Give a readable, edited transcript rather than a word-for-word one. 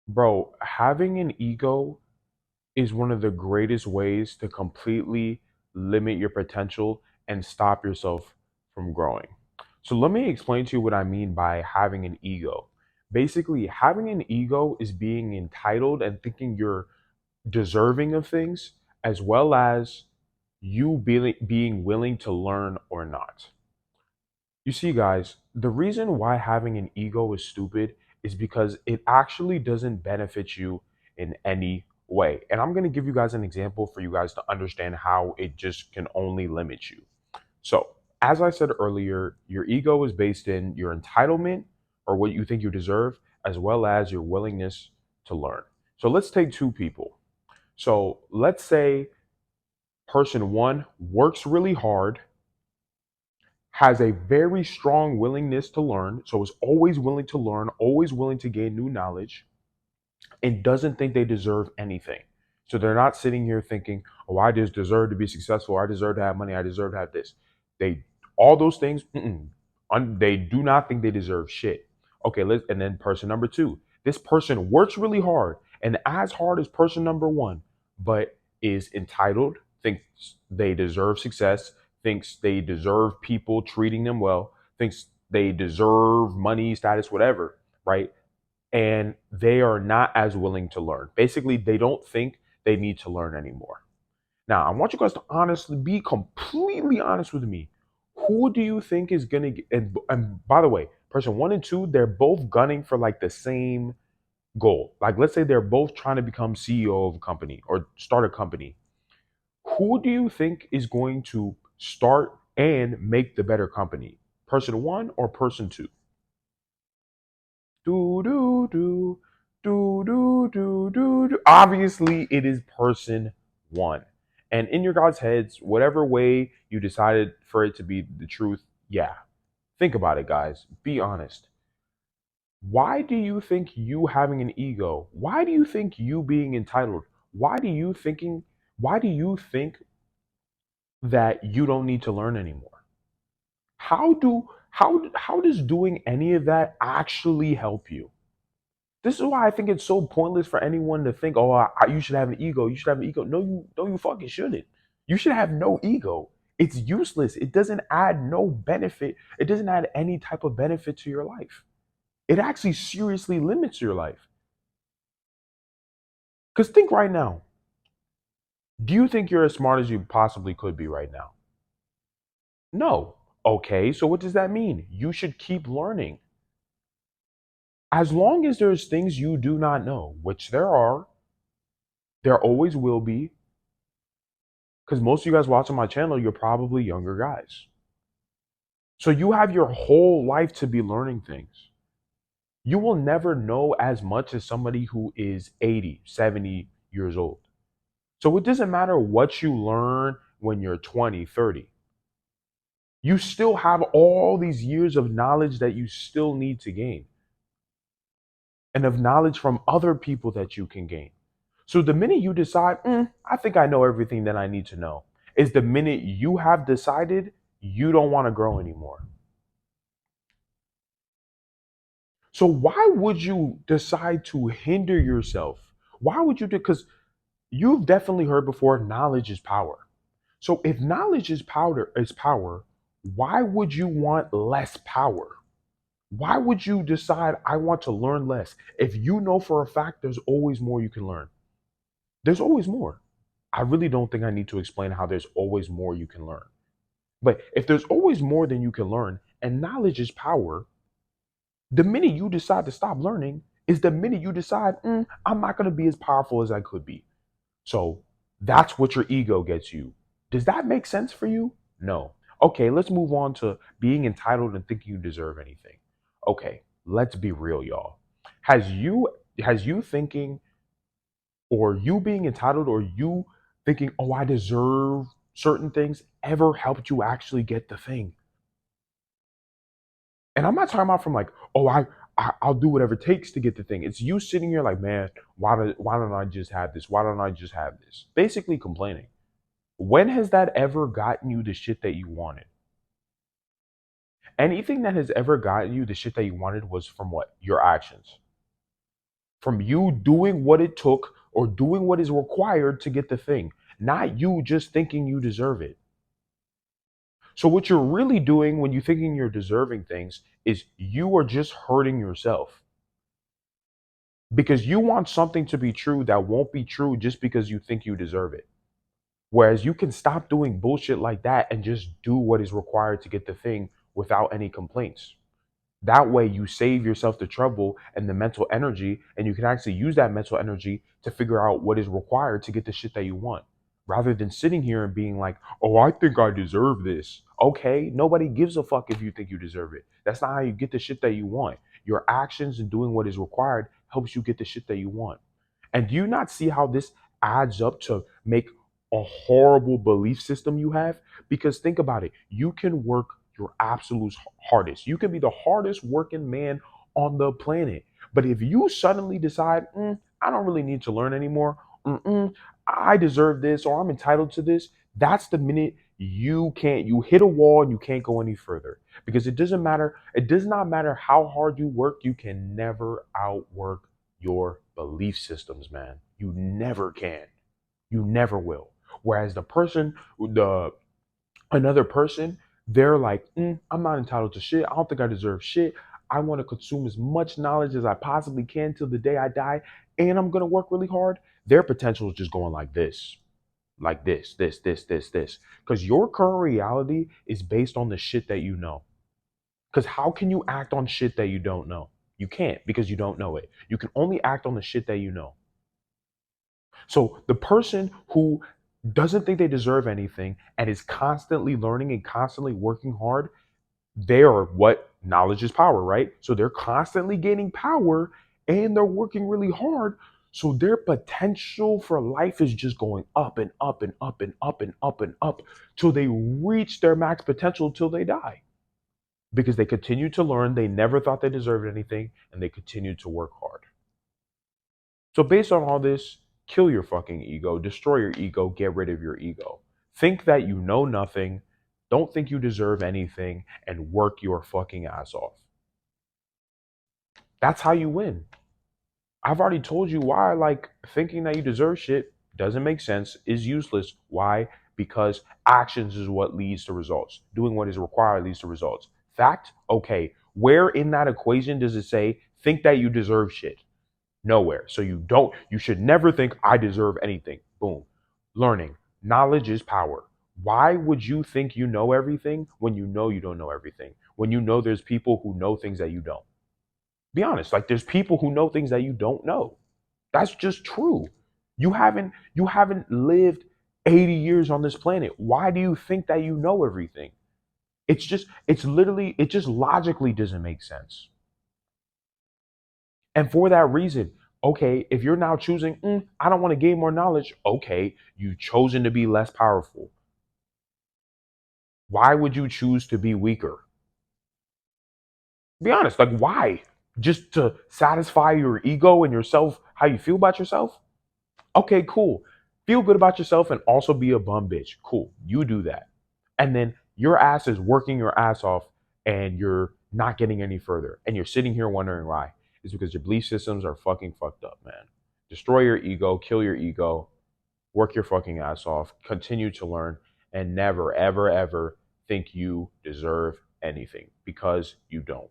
Bro, having an ego is one of the greatest ways to completely limit your potential and stop yourself from growing. So, let me explain to you what I mean by having an ego. Basically, having an ego is being entitled and thinking you're deserving of things, as well as you being willing to learn or not. You see, guys, the reason why having an ego is stupid is because it actually doesn't benefit you in any way. And I'm going to give you guys an example for you guys to understand how it just can only limit you. So, as I said earlier, your ego is based in your entitlement or what you think you deserve, as well as your willingness to learn. So, let's take two people. So, let's say person one works really hard, has a very strong willingness to learn, so is always willing to learn, always willing to gain new knowledge, and doesn't think they deserve anything. So they're not sitting here thinking, "Oh, I just deserve to be successful. I deserve to have money. I deserve to have this." They all those things, they do not think they deserve shit. Okay, and then person number two. This person works really hard and as hard as person number one, but is entitled, thinks they deserve success, thinks they deserve people treating them well, thinks they deserve money, status, whatever, right? And they are not as willing to learn. Basically, they don't think they need to learn anymore. Now, I want you guys to honestly be completely honest with me. Who do you think is going to get, and by the way, person one and two, they're both gunning for like the same goal. Like, let's say they're both trying to become CEO of a company or start a company. Who do you think is going to start and make the better company? Person one or person two? Do do do do do do do do. Obviously, it is person one. And in your guys' heads, whatever way you decided for it to be the truth, yeah. Think about it, guys. Be honest. Why do you think you having an ego? Why do you think you being entitled? Why do you thinking? Why do you think that you don't need to learn anymore? How does doing any of that actually help you? This is why I think it's so pointless for anyone to think, "Oh, you should have an ego. You should have an ego." No, you fucking shouldn't. You should have no ego. It's useless. It doesn't add no benefit. It doesn't add any type of benefit to your life. It actually seriously limits your life. Because think right now. Do you think you're as smart as you possibly could be right now? No. Okay, so what does that mean? You should keep learning. As long as there's things you do not know, which there always will be, because most of you guys watching my channel, you're probably younger guys. So you have your whole life to be learning things. You will never know as much as somebody who is 80, 70 years old. So it doesn't matter what you learn when you're 20, 30. You still have all these years of knowledge that you still need to gain and of knowledge from other people that you can gain. So the minute you decide, I think I know everything that I need to know, is the minute you have decided you don't want to grow anymore. So why would you decide to hinder yourself? Why would you do? Because you've definitely heard before, knowledge is power. So if knowledge is power, why would you want less power? Why would you decide I want to learn less if you know for a fact there's always more you can learn? There's always more. I really don't think I need to explain how there's always more you can learn. But if there's always more than you can learn and knowledge is power, the minute you decide to stop learning is the minute you decide, I'm not going to be as powerful as I could be. So that's what your ego gets you. Does that make sense for you? No. Okay, let's move on to being entitled and thinking you deserve anything. Okay, let's be real, y'all. Has you has you thinking or you being entitled or you thinking, oh, I deserve certain things ever helped you actually get the thing? And I'm not talking about from like, oh, I'll do whatever it takes to get the thing. It's you sitting here like, man, why don't I just have this? Why don't I just have this? Basically complaining. When has that ever gotten you the shit that you wanted? Anything that has ever gotten you the shit that you wanted was from what? Your actions. from you doing what it took or doing what is required to get the thing, not you just thinking you deserve it. So, what you're really doing when you're thinking you're deserving things is you are just hurting yourself because you want something to be true that won't be true just because you think you deserve it. Whereas you can stop doing bullshit like that and just do what is required to get the thing without any complaints. That way, you save yourself the trouble and the mental energy, and you can actually use that mental energy to figure out what is required to get the shit that you want. Rather than sitting here and being like, oh, I think I deserve this. Okay, nobody gives a fuck if you think you deserve it. That's not how you get the shit that you want. Your actions and doing what is required helps you get the shit that you want. And do you not see how this adds up to make a horrible belief system you have? Because think about it, you can work your absolute hardest. You can be the hardest working man on the planet. But if you suddenly decide, I don't really need to learn anymore, I deserve this or I'm entitled to this, that's the minute you hit a wall and you can't go any further. Because it does not matter how hard you work, you can never outwork your belief systems, man. You never can. You never will. Whereas the another person, they're like, I'm not entitled to shit. I don't think I deserve shit. I want to consume as much knowledge as I possibly can till the day I die, and I'm gonna work really hard. Their potential is just going like this. Because your current reality is based on the shit that you know. Because how can you act on shit that you don't know? You can't because you don't know it. You can only act on the shit that you know. So the person who doesn't think they deserve anything and is constantly learning and constantly working hard, they are what knowledge is power, right? So they're constantly gaining power and they're working really hard. So their potential for life is just going up and up and up and up and up and up till they reach their max potential till they die. Because they continue to learn, they never thought they deserved anything, and they continue to work hard. So, based on all this, kill your fucking ego, destroy your ego, get rid of your ego. Think that you know nothing, don't think you deserve anything, and work your fucking ass off. That's how you win. I've already told you why, like, thinking that you deserve shit doesn't make sense, is useless. Why? Because actions is what leads to results. Doing what is required leads to results. Fact? Okay. Where in that equation does it say, think that you deserve shit? Nowhere. So you should never think I deserve anything. Boom. Learning. Knowledge is power. Why would you think you know everything when you know you don't know everything? When you know there's people who know things that you don't. Be honest, like there's people who know things that you don't know. That's just true. You haven't lived 80 years on this planet. Why do you think that you know everything? It just logically doesn't make sense. And for that reason, okay, if you're now choosing, I don't want to gain more knowledge, okay, you've chosen to be less powerful. Why would you choose to be weaker? Be honest, like why? Just to satisfy your ego and yourself, how you feel about yourself? Okay, cool. Feel good about yourself and also be a bum bitch. Cool. You do that. And then your ass is working your ass off and you're not getting any further. And you're sitting here wondering why. It's because your belief systems are fucking fucked up, man. Destroy your ego, kill your ego, work your fucking ass off, continue to learn, and never, ever, ever think you deserve anything because you don't.